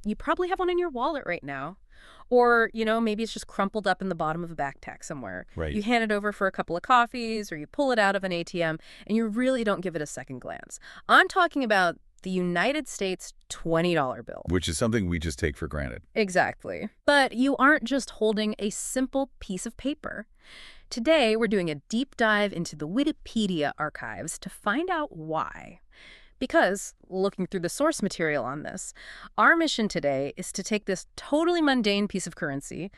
You probably have one in your wallet right now. Or, maybe it's just crumpled up in the bottom of a backpack somewhere. Right. You hand it over for a couple of coffees, or you pull it out of an ATM, and you really don't give it a second glance. I'm talking about the United States $20 bill. Which is something we just take for granted. Exactly. But you aren't just holding a simple piece of paper. Today, we're doing a deep dive into the Wikipedia archives to find out why. Because, looking through the source material on this, our mission today is to take this totally mundane piece of currency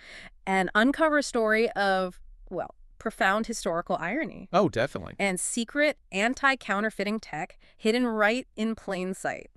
and uncover a story of, well, profound historical irony. Oh, definitely. And secret anti-counterfeiting tech hidden right in plain sight.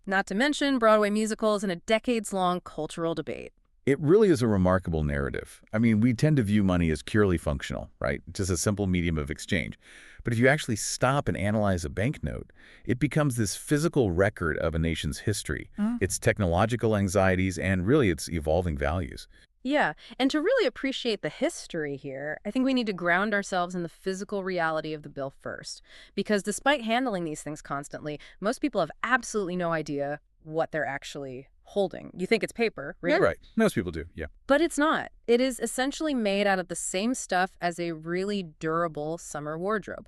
Not to mention Broadway musicals and a decades-long cultural debate. It really is a remarkable narrative. I mean, we tend to view money as purely functional, right? Just a simple medium of exchange. But if you actually stop and analyze a banknote, it becomes this physical record of a nation's history, its technological anxieties, and really its evolving values. Yeah, and to really appreciate the history here, I think we need to ground ourselves in the physical reality of the bill first. Because despite handling these things constantly, most people have absolutely no idea what they're actually holding. You think it's paper, right? Yeah, right. Most people do, yeah. But it's not. It is essentially made out of the same stuff as a really durable summer wardrobe.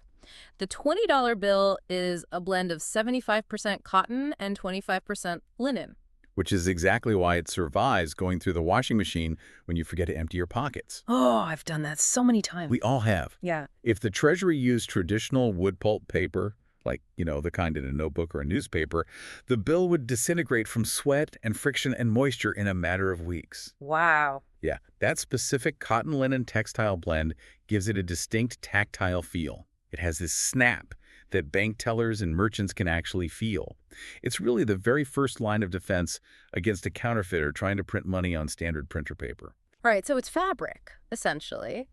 The $20 bill is a blend of 75% cotton and 25% linen. Which is exactly why it survives going through the washing machine when you forget to empty your pockets. Oh, I've done that so many times. We all have. Yeah. If the Treasury used traditional wood pulp paper, like, the kind in a notebook or a newspaper, the bill would disintegrate from sweat and friction and moisture in a matter of weeks. Wow. Yeah, that specific cotton-linen textile blend gives it a distinct tactile feel. It has this snap that bank tellers and merchants can actually feel. It's really the very first line of defense against a counterfeiter trying to print money on standard printer paper. Right, so it's fabric, essentially.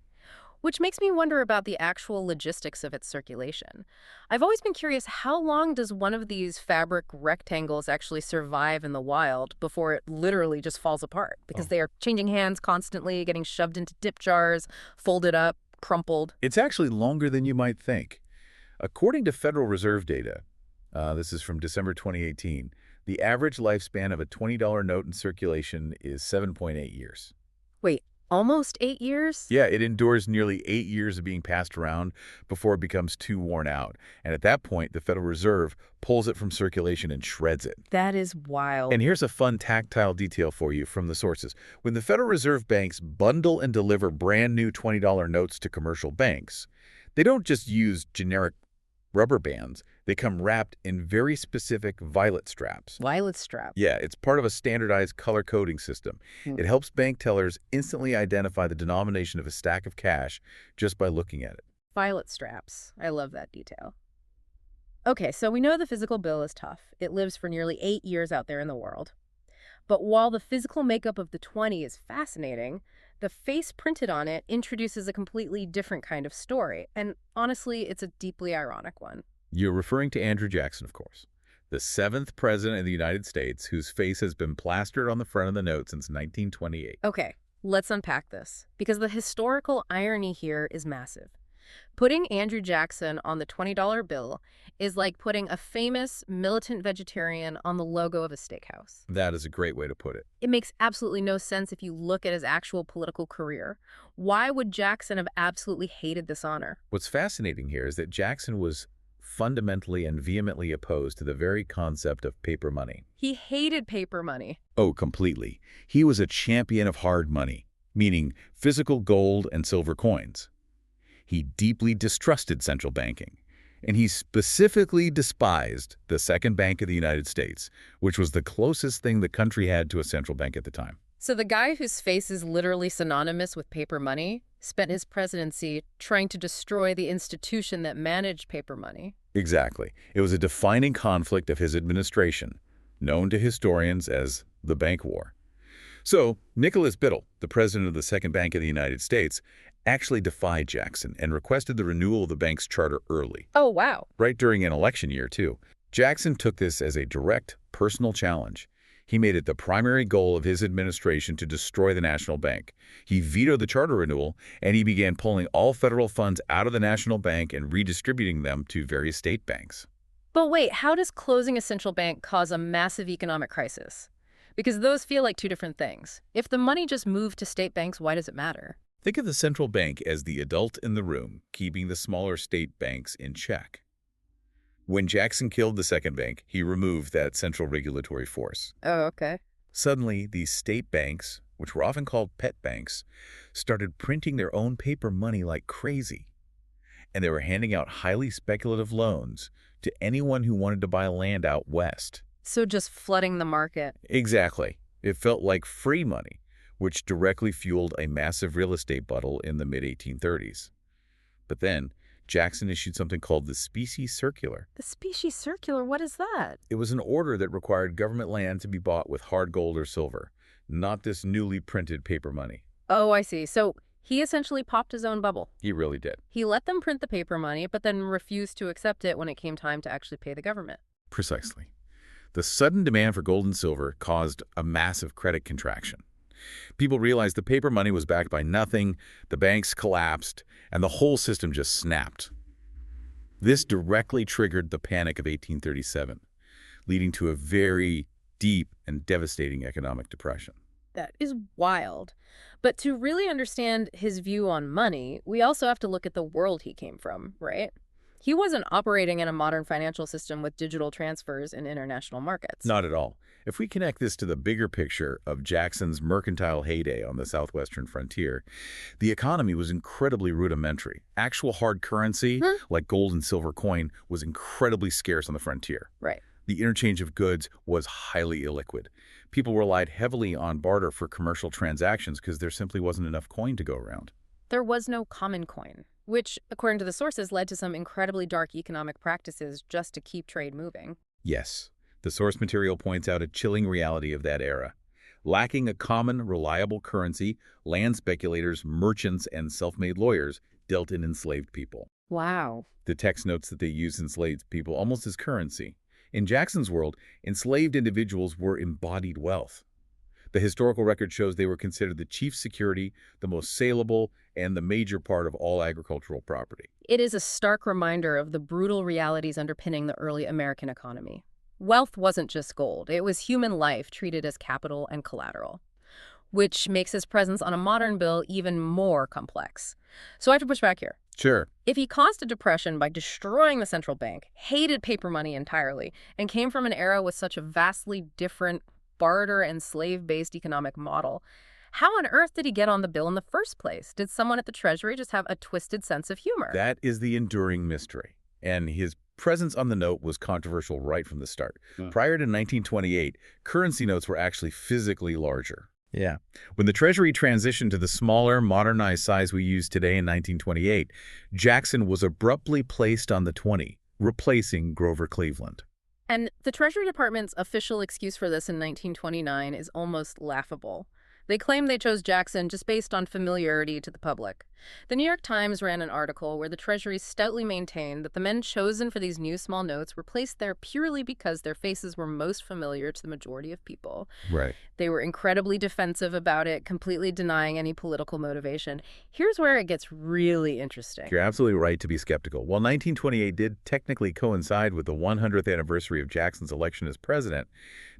Which makes me wonder about the actual logistics of its circulation. I've always been curious, how long does one of these fabric rectangles actually survive in the wild before it literally just falls apart? Because they are changing hands constantly, getting shoved into dip jars, folded up, crumpled. It's actually longer than you might think. According to Federal Reserve data, this is from December 2018, the average lifespan of a $20 note in circulation is 7.8 years. Wait, almost 8 years? Yeah, it endures nearly 8 years of being passed around before it becomes too worn out. And at that point, the Federal Reserve pulls it from circulation and shreds it. That is wild. And here's a fun tactile detail for you from the sources. When the Federal Reserve banks bundle and deliver brand new $20 notes to commercial banks, they don't just use generic rubber bands. They come wrapped in very specific violet straps. Violet strap. Yeah, it's part of a standardized color coding system. It helps bank tellers instantly identify the denomination of a stack of cash just by looking at it. Violet straps. I love that detail. Okay, so we know the physical bill is tough. It lives for nearly 8 years out there in the world. But while the physical makeup of the 20 is fascinating, the face printed on it introduces a completely different kind of story. And honestly, it's a deeply ironic one. You're referring to Andrew Jackson, of course, the 7th president of the United States whose face has been plastered on the front of the note since 1928. Okay, let's unpack this, because the historical irony here is massive. Putting Andrew Jackson on the $20 bill is like putting a famous militant vegetarian on the logo of a steakhouse. That is a great way to put it. It makes absolutely no sense if you look at his actual political career. Why would Jackson have absolutely hated this honor? What's fascinating here is that Jackson was fundamentally and vehemently opposed to the very concept of paper money. He hated paper money. Oh, completely. He was a champion of hard money, meaning physical gold and silver coins. He deeply distrusted central banking, and he specifically despised the second bank of the United States, which was the closest thing the country had to a central bank at the time. So the guy whose face is literally synonymous with paper money spent his presidency trying to destroy the institution that managed paper money. Exactly. It was a defining conflict of his administration, known to historians as the Bank War. So, Nicholas Biddle, the president of the Second Bank of the United States, actually defied Jackson and requested the renewal of the bank's charter early. Oh, wow. Right during an election year, too. Jackson took this as a direct, personal challenge. He made it the primary goal of his administration to destroy the national bank. He vetoed the charter renewal, and he began pulling all federal funds out of the national bank and redistributing them to various state banks. But wait, how does closing a central bank cause a massive economic crisis? Because those feel like two different things. If the money just moved to state banks, why does it matter? Think of the central bank as the adult in the room, keeping the smaller state banks in check. When Jackson killed the second bank, he removed that central regulatory force. Oh, okay. Suddenly, these state banks, which were often called pet banks, started printing their own paper money like crazy. And they were handing out highly speculative loans to anyone who wanted to buy land out west. So just flooding the market. Exactly. It felt like free money, which directly fueled a massive real estate bubble in the mid-1830s. But then, Jackson issued something called the Specie Circular. The Specie Circular, what is that? It was an order that required government land to be bought with hard gold or silver, not this newly printed paper money. Oh, I see. So he essentially popped his own bubble. He really did. He let them print the paper money, but then refused to accept it when it came time to actually pay the government. Precisely. The sudden demand for gold and silver caused a massive credit contraction. People realized the paper money was backed by nothing, the banks collapsed, and the whole system just snapped. This directly triggered the Panic of 1837, leading to a very deep and devastating economic depression. That is wild. But to really understand his view on money, we also have to look at the world he came from, right? He wasn't operating in a modern financial system with digital transfers in international markets. Not at all. If we connect this to the bigger picture of Jackson's mercantile heyday on the southwestern frontier, the economy was incredibly rudimentary. Actual hard currency, like gold and silver coin, was incredibly scarce on the frontier. Right. The interchange of goods was highly illiquid. People relied heavily on barter for commercial transactions because there simply wasn't enough coin to go around. There was no common coin, which, according to the sources, led to some incredibly dark economic practices just to keep trade moving. Yes, the source material points out a chilling reality of that era. Lacking a common, reliable currency, land speculators, merchants, and self-made lawyers dealt in enslaved people. Wow. The text notes that they used enslaved people almost as currency. In Jackson's world, enslaved individuals were embodied wealth. The historical record shows they were considered the chief security, the most saleable, and the major part of all agricultural property. It is a stark reminder of the brutal realities underpinning the early American economy. Wealth wasn't just gold. It was human life treated as capital and collateral, which makes his presence on a modern bill even more complex. So I have to push back here. Sure. If he caused a depression by destroying the central bank, hated paper money entirely, and came from an era with such a vastly different barter and slave-based economic model, how on earth did he get on the bill in the first place? Did someone at the Treasury just have a twisted sense of humor? That is the enduring mystery. And his presence on the note was controversial right from the start. Prior to 1928, currency notes were actually physically larger. Yeah. When the Treasury transitioned to the smaller, modernized size we use today in 1928, Jackson was abruptly placed on the 20, replacing Grover Cleveland. And the Treasury Department's official excuse for this in 1929 is almost laughable. They claim they chose Jackson just based on familiarity to the public. The New York Times ran an article where the Treasury stoutly maintained that the men chosen for these new small notes were placed there purely because their faces were most familiar to the majority of people. Right. They were incredibly defensive about it, completely denying any political motivation. Here's where it gets really interesting. You're absolutely right to be skeptical. While 1928 did technically coincide with the 100th anniversary of Jackson's election as president,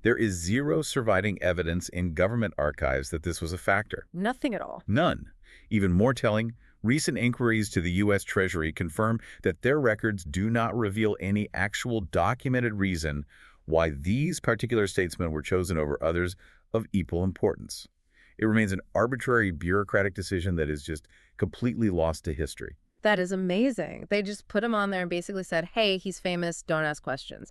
there is zero surviving evidence in government archives that this was a factor. Nothing at all. None. Even more telling, recent inquiries to the U.S. Treasury confirm that their records do not reveal any actual documented reason why these particular statesmen were chosen over others of equal importance. It remains an arbitrary bureaucratic decision that is just completely lost to history. That is amazing. They just put him on there and basically said, hey, he's famous, don't ask questions.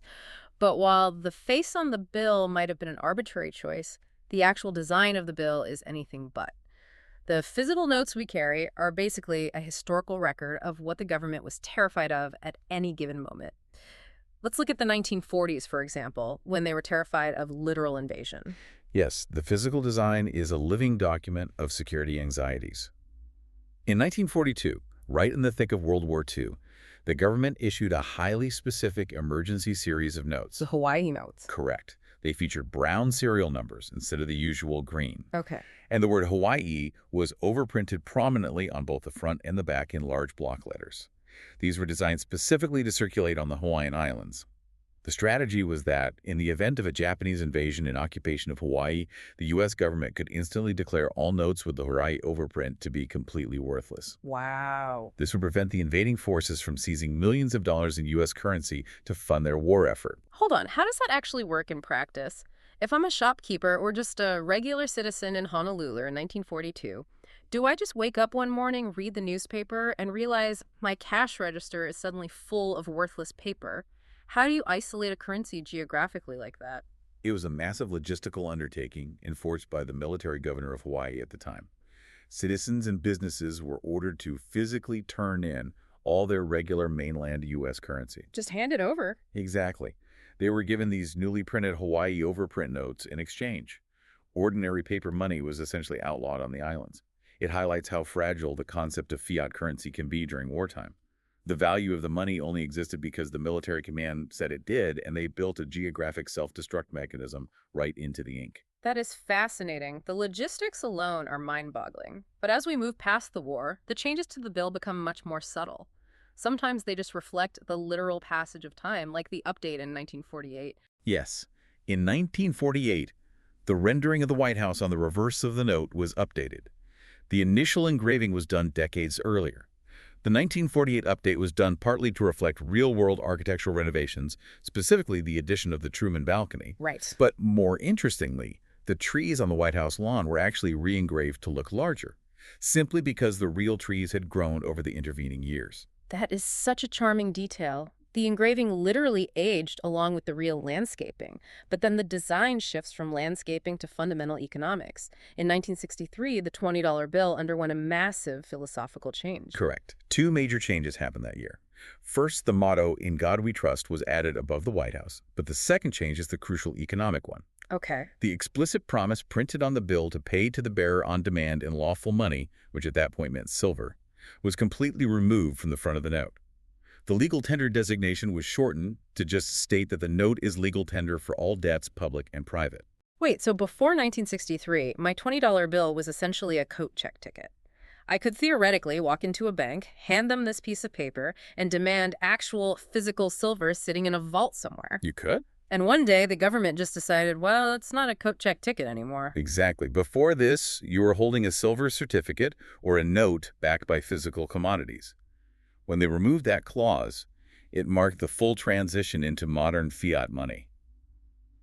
But while the face on the bill might have been an arbitrary choice, the actual design of the bill is anything but. The physical notes we carry are basically a historical record of what the government was terrified of at any given moment. Let's look at the 1940s, for example, when they were terrified of literal invasion. Yes, the physical design is a living document of security anxieties. In 1942, right in the thick of World War II, the government issued a highly specific emergency series of notes. The Hawaii notes. Correct. They featured brown serial numbers instead of the usual green. Okay. And the word Hawaii was overprinted prominently on both the front and the back in large block letters. These were designed specifically to circulate on the Hawaiian Islands. The strategy was that, in the event of a Japanese invasion and occupation of Hawaii, the U.S. government could instantly declare all notes with the Hawaii overprint to be completely worthless. Wow. This would prevent the invading forces from seizing millions of dollars in U.S. currency to fund their war effort. Hold on, how does that actually work in practice? If I'm a shopkeeper or just a regular citizen in Honolulu in 1942, do I just wake up one morning, read the newspaper, and realize my cash register is suddenly full of worthless paper? How do you isolate a currency geographically like that? It was a massive logistical undertaking enforced by the military governor of Hawaii at the time. Citizens and businesses were ordered to physically turn in all their regular mainland U.S. currency. Just hand it over. Exactly. They were given these newly printed Hawaii overprint notes in exchange. Ordinary paper money was essentially outlawed on the islands. It highlights how fragile the concept of fiat currency can be during wartime. The value of the money only existed because the military command said it did, and they built a geographic self-destruct mechanism right into the ink. That is fascinating. The logistics alone are mind-boggling. But as we move past the war, the changes to the bill become much more subtle. Sometimes they just reflect the literal passage of time, like the update in 1948. Yes. In 1948, the rendering of the White House on the reverse of the note was updated. The initial engraving was done decades earlier. The 1948 update was done partly to reflect real-world architectural renovations, specifically the addition of the Truman balcony. Right. But more interestingly, the trees on the White House lawn were actually re-engraved to look larger, simply because the real trees had grown over the intervening years. That is such a charming detail. The engraving literally aged along with the real landscaping, but then the design shifts from landscaping to fundamental economics. In 1963, the $20 bill underwent a massive philosophical change. Correct. Two major changes happened that year. First, the motto, "In God We Trust," was added above the White House, but the second change is the crucial economic one. Okay. The explicit promise printed on the bill to pay to the bearer on demand in lawful money, which at that point meant silver, was completely removed from the front of the note. The legal tender designation was shortened to just state that the note is legal tender for all debts, public and private. Wait, so before 1963, my $20 bill was essentially a coat check ticket. I could theoretically walk into a bank, hand them this piece of paper, and demand actual physical silver sitting in a vault somewhere. You could? And one day, the government just decided, well, it's not a coat check ticket anymore. Exactly. Before this, you were holding a silver certificate or a note backed by physical commodities. When they removed that clause, it marked the full transition into modern fiat money.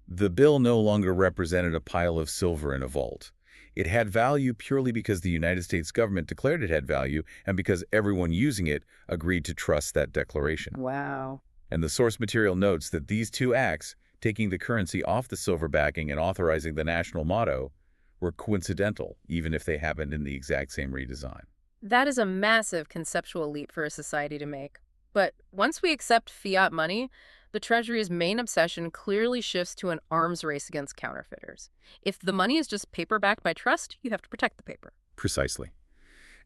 The bill no longer represented a pile of silver in a vault. It had value purely because the United States government declared it had value and because everyone using it agreed to trust that declaration. Wow. And the source material notes that these two acts, taking the currency off the silver backing and authorizing the national motto, were coincidental, even if they happened in the exact same redesign. That is a massive conceptual leap for a society to make. But once we accept fiat money, the Treasury's main obsession clearly shifts to an arms race against counterfeiters. If the money is just paper backed by trust, you have to protect the paper. Precisely.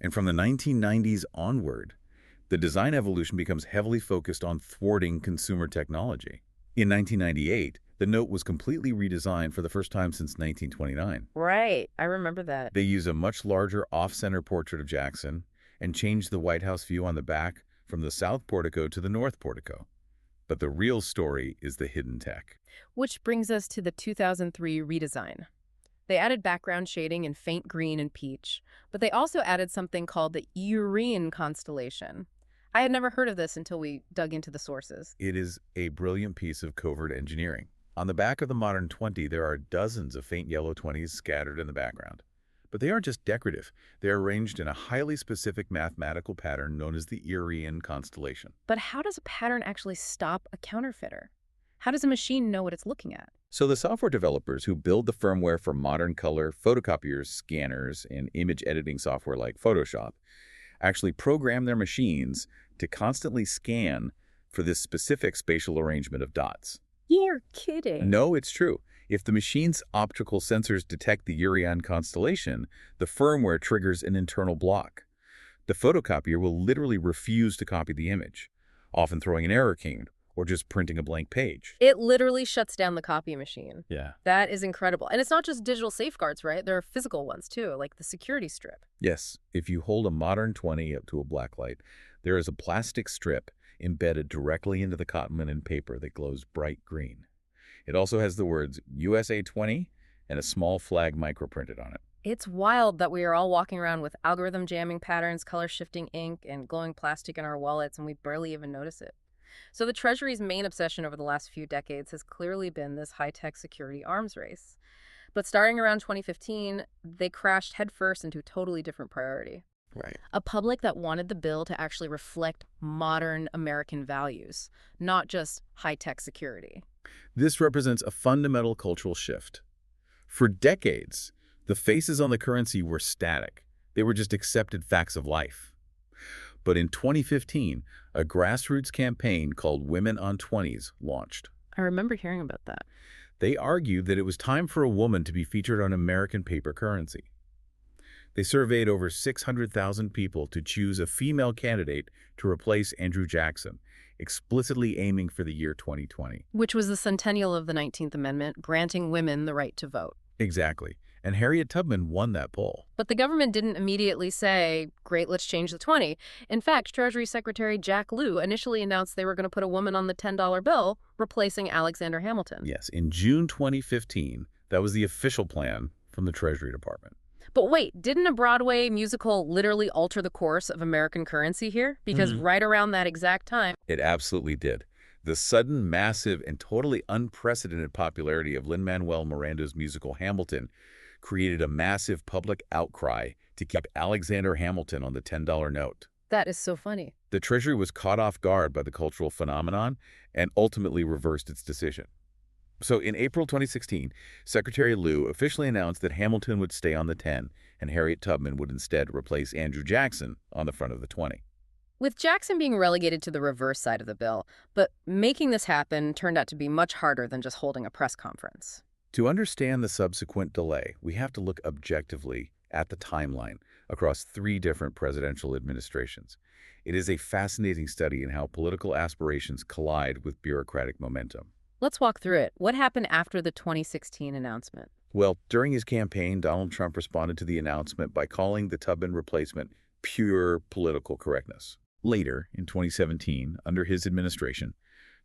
And from the 1990s onward, the design evolution becomes heavily focused on thwarting consumer technology. In 1998, the note was completely redesigned for the first time since 1929. Right, I remember that. They use a much larger off-center portrait of Jackson and changed the White House view on the back from the south portico to the north portico. But the real story is the hidden tech. Which brings us to the 2003 redesign. They added background shading in faint green and peach, but they also added something called the EURion constellation. I had never heard of this until we dug into the sources. It is a brilliant piece of covert engineering. On the back of the modern 20, there are dozens of faint yellow 20s scattered in the background. But they aren't just decorative. They are arranged in a highly specific mathematical pattern known as the EURion constellation. But how does a pattern actually stop a counterfeiter? How does a machine know what it's looking at? So the software developers who build the firmware for modern color photocopiers, scanners, and image editing software like Photoshop actually program their machines to constantly scan for this specific spatial arrangement of dots. You're kidding. No, it's true. If the machine's optical sensors detect the EURion constellation, the firmware triggers an internal block. The photocopier will literally refuse to copy the image, often throwing an error king or just printing a blank page. It literally shuts down the copy machine. Yeah. That is incredible. And it's not just digital safeguards, right? There are physical ones too, like the security strip. Yes, if you hold a modern 20 up to a blacklight, there is a plastic strip embedded directly into the cotton linen paper that glows bright green. It also has the words USA 20 and a small flag microprinted on it. It's wild that we are all walking around with algorithm jamming patterns, color-shifting ink, and glowing plastic in our wallets, and we barely even notice it. So the Treasury's main obsession over the last few decades has clearly been this high-tech security arms race. But starting around 2015, they crashed headfirst into a totally different priority. Right. A public that wanted the bill to actually reflect modern American values, not just high-tech security. This represents a fundamental cultural shift. For decades, the faces on the currency were static. They were just accepted facts of life. But in 2015, a grassroots campaign called Women on 20s launched. I remember hearing about that. They argued that it was time for a woman to be featured on American paper currency. They surveyed over 600,000 people to choose a female candidate to replace Andrew Jackson, explicitly aiming for the year 2020. Which was the centennial of the 19th Amendment, granting women the right to vote. Exactly. And Harriet Tubman won that poll. But the government didn't immediately say, great, let's change the 20. In fact, Treasury Secretary Jack Lew initially announced they were going to put a woman on the $10 bill, replacing Alexander Hamilton. Yes, in June 2015, that was the official plan from the Treasury Department. But wait, didn't a Broadway musical literally alter the course of American currency here? Because right around that exact time, It absolutely did. The sudden, massive, and totally unprecedented popularity of Lin-Manuel Miranda's musical Hamilton created a massive public outcry to keep Alexander Hamilton on the $10 note. that is so funny. The Treasury was caught off guard by the cultural phenomenon and ultimately reversed its decision. So in April 2016, Secretary Lew officially announced that Hamilton would stay on the 10 and Harriet Tubman would instead replace Andrew Jackson on the front of the 20. With Jackson being relegated to the reverse side of the bill, but making this happen turned out to be much harder than just holding a press conference. To understand the subsequent delay, we have to look objectively at the timeline across 3 different presidential administrations. It is a fascinating study in how political aspirations collide with bureaucratic momentum. Let's walk through it. What happened after the 2016 announcement? Well, during his campaign, Donald Trump responded to the announcement by calling the Tubman replacement pure political correctness. Later, in 2017, under his administration,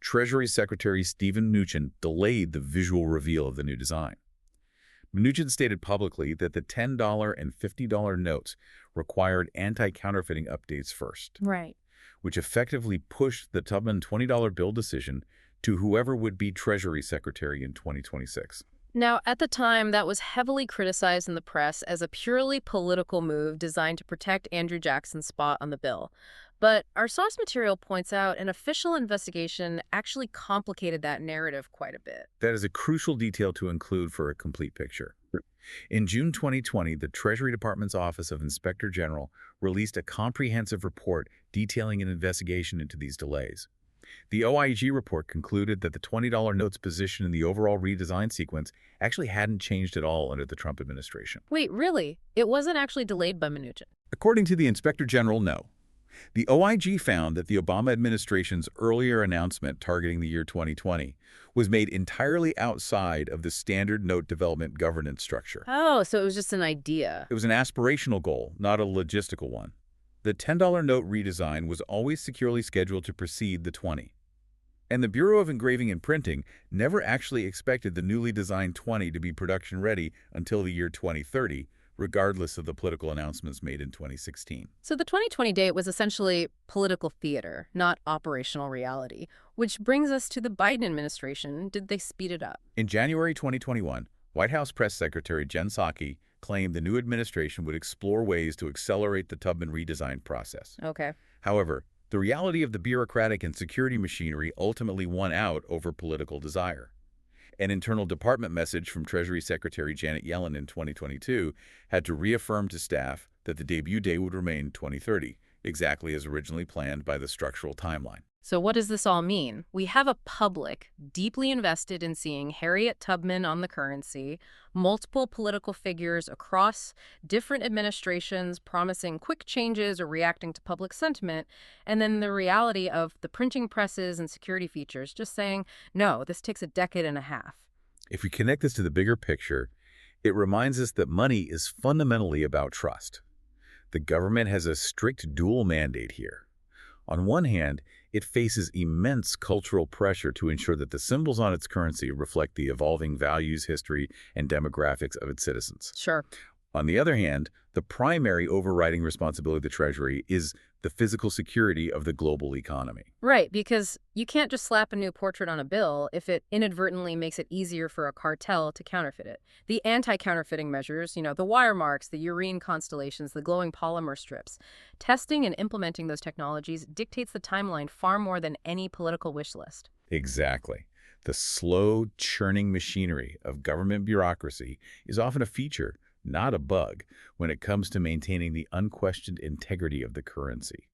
Treasury Secretary Steven Mnuchin delayed the visual reveal of the new design. Mnuchin stated publicly that the $10 and $50 notes required anti-counterfeiting updates first, Right. which effectively pushed the Tubman $20 bill decision to whoever would be Treasury Secretary in 2026. Now, at the time, that was heavily criticized in the press as a purely political move designed to protect Andrew Jackson's spot on the bill. But our source material points out an official investigation actually complicated that narrative quite a bit. That is a crucial detail to include for a complete picture. In June 2020, the Treasury Department's Office of Inspector General released a comprehensive report detailing an investigation into these delays. The OIG report concluded that the $20 note's position in the overall redesign sequence actually hadn't changed at all under the Trump administration. Wait, really? It wasn't actually delayed by Mnuchin? According to the Inspector General, no. The OIG found that the Obama administration's earlier announcement targeting the year 2020 was made entirely outside of the standard note development governance structure. Oh, so it was just an idea. It was an aspirational goal, not a logistical one. The $10 note redesign was always securely scheduled to precede the 20. And the Bureau of Engraving and Printing never actually expected the newly designed 20 to be production ready until the year 2030, regardless of the political announcements made in 2016. So the 2020 date was essentially political theater, not operational reality, which brings us to the Biden administration. Did they speed it up? In January 2021, White House Press Secretary Jen Psaki claimed the new administration would explore ways to accelerate the Tubman redesign process. Okay. However, the reality of the bureaucratic and security machinery ultimately won out over political desire. An internal department message from Treasury Secretary Janet Yellen in 2022 had to reaffirm to staff that the debut date would remain 2030, exactly as originally planned by the structural timeline. So what does this all mean? We have a public deeply invested in seeing Harriet Tubman on the currency, multiple political figures across different administrations promising quick changes or reacting to public sentiment, and then the reality of the printing presses and security features just saying, no, this takes a decade and a half. If we connect this to the bigger picture, it reminds us that money is fundamentally about trust. The government has a strict dual mandate here. On one hand, it faces immense cultural pressure to ensure that the symbols on its currency reflect the evolving values, history, and demographics of its citizens. Sure. On the other hand, the primary overriding responsibility of the Treasury is the physical security of the global economy. Right, because you can't just slap a new portrait on a bill if it inadvertently makes it easier for a cartel to counterfeit it. The anti-counterfeiting measures, the wire marks, the EURion constellations, the glowing polymer strips, testing and implementing those technologies dictates the timeline far more than any political wish list. Exactly. The slow-churning machinery of government bureaucracy is often a feature, not a bug, when it comes to maintaining the unquestioned integrity of the currency.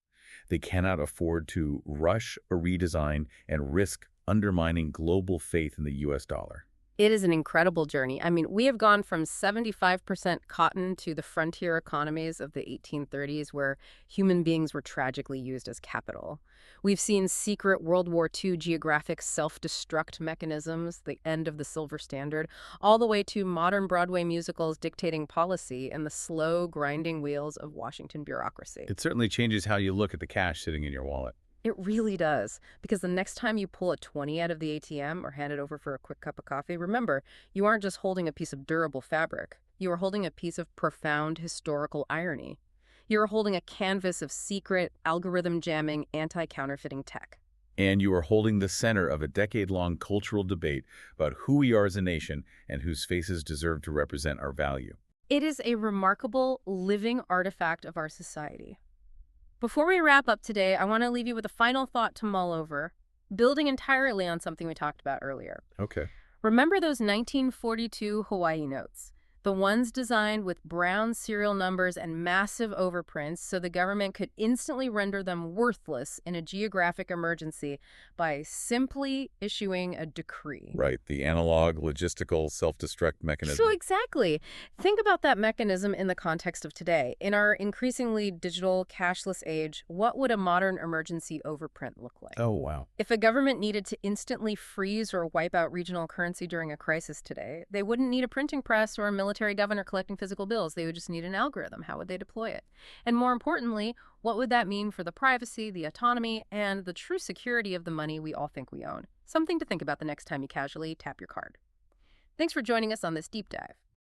They cannot afford to rush a redesign and risk undermining global faith in the U.S. dollar. It is an incredible journey. I mean, we have gone from 75% cotton to the frontier economies of the 1830s where human beings were tragically used as capital. We've seen secret World War II geographic self-destruct mechanisms, the end of the silver standard, all the way to modern Broadway musicals dictating policy and the slow grinding wheels of Washington bureaucracy. It certainly changes how you look at the cash sitting in your wallet. It really does, because the next time you pull a 20 out of the ATM or hand it over for a quick cup of coffee, remember, you aren't just holding a piece of durable fabric. You are holding a piece of profound historical irony. You are holding a canvas of secret, algorithm-jamming, anti-counterfeiting tech. And you are holding the center of a decade-long cultural debate about who we are as a nation and whose faces deserve to represent our value. It is a remarkable, living artifact of our society. Before we wrap up today, I want to leave you with a final thought to mull over, building entirely on something we talked about earlier. Okay. Remember those 1942 Hawaii notes? The ones designed with brown serial numbers and massive overprints so the government could instantly render them worthless in a geographic emergency by simply issuing a decree. Right, the analog, logistical, self-destruct mechanism. So exactly. Think about that mechanism in the context of today. In our increasingly digital, cashless age, what would a modern emergency overprint look like? Oh, wow. If a government needed to instantly freeze or wipe out regional currency during a crisis today, they wouldn't need a printing press or a military governor collecting physical bills. They would just need an algorithm. How would they deploy it? And more importantly, what would that mean for the privacy, the autonomy, and the true security of the money we all think we own? Something to think about the next time you casually tap your card. Thanks for joining us on this deep dive.